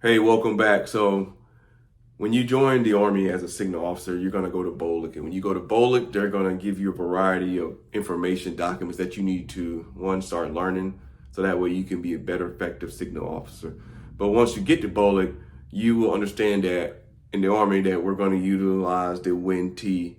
Hey, welcome back. So when you join the Army as a signal officer, you're going to go to BOLC. And when you go to BOLC, they're going to give you a variety of information documents that you need to, one, start learning so that way you can be a better, effective signal officer. But once you get to BOLC, you will understand that in the Army that we're going to utilize the WIN-T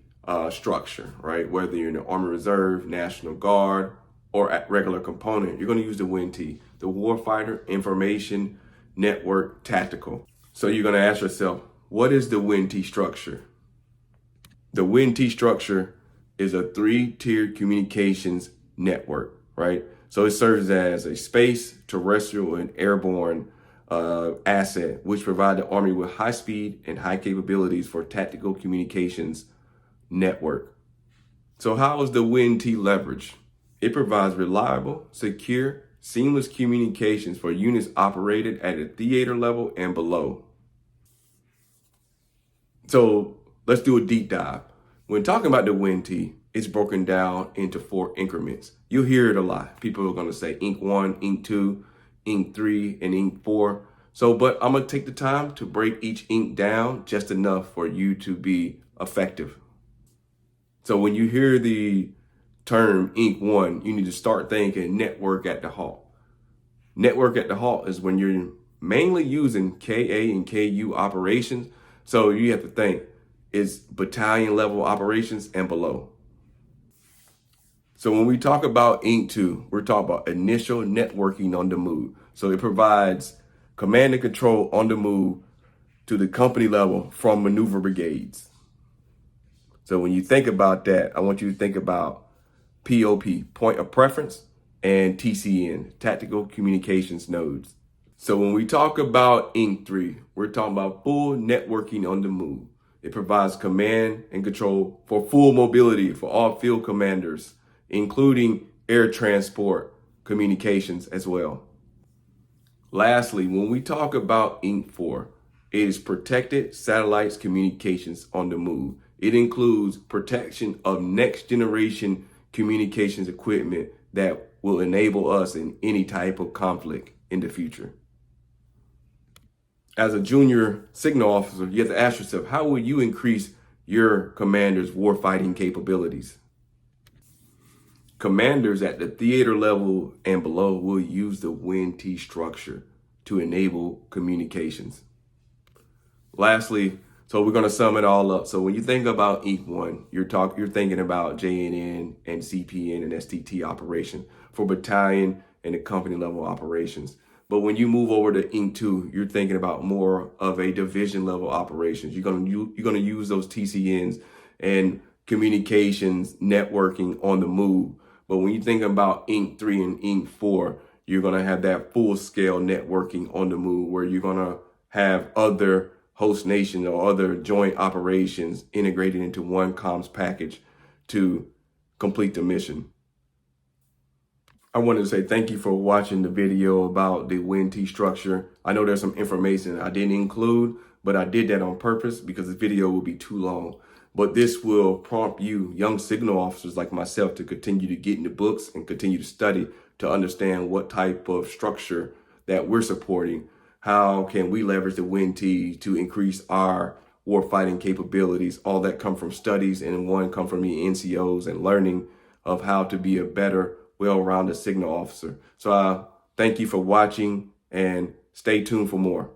structure, right? Whether you're in the Army Reserve, National Guard, or at regular component, you're going to use the WIN-T, the Warfighter Information Network Tactical. So you're going to ask yourself, what is the WIN-T structure? The WIN-T structure is a three-tiered communications network, right? So it serves as a space, terrestrial, and airborne asset, which provide the Army with high speed and high capabilities for tactical communications network. So how is the WIN-T leveraged? It provides reliable, secure, seamless communications for units operated at a theater level and below. So let's do a deep dive. When talking about the WIN-T, it's broken down into 4 increments. You'll hear it a lot. People are going to say Inc. 1, Inc. 2, Inc. 3, and Inc. 4. But I'm going to take the time to break each Inc. down just enough for you to be effective. So when you hear the term Inc. 1, you need to start thinking network at the halt. Network at the halt is when you're mainly using KA and KU operations. So you have to think it's battalion level operations and below. So when we talk about Inc. 2, we're talking about initial networking on the move. So it provides command and control on the move to the company level from maneuver brigades. So when you think about that, I want you to think about POP, point of preference, and TCN, tactical communications nodes. So when we talk about Inc. 3, we're talking about full networking on the move. It provides command and control for full mobility for all field commanders, including air transport communications as well. Lastly, when we talk about Inc. 4, it is protected satellites communications on the move. It includes protection of next generation communications equipment that will enable us in any type of conflict in the future. As a junior signal officer, you have to ask yourself, how will you increase your commander's warfighting capabilities? Commanders at the theater level and below will use the WIN-T structure to enable communications. Lastly, so we're going to sum it all up. So when you think about Inc. 1, you're thinking about JNN and CPN and STT operation for battalion and the company level operations. But when you move over to Inc. 2, you're thinking about more of a division level operations. You're going to use those TCNs and communications networking on the move. But when you think about Inc. 3 and Inc. 4, you're going to have that full scale networking on the move where you're going to have other host nations or other joint operations integrated into one comms package to complete the mission. I wanted to say thank you for watching the video about the WIN-T structure. I know there's some information I didn't include, but I did that on purpose because the video will be too long. But this will prompt you, young signal officers like myself, to continue to get in the books and continue to study to understand what type of structure that we're supporting. How can we leverage the WIN-T to increase our warfighting capabilities? All that come from studies, and one come from the NCOs and learning of how to be a better, well-rounded signal officer. So thank you for watching and stay tuned for more.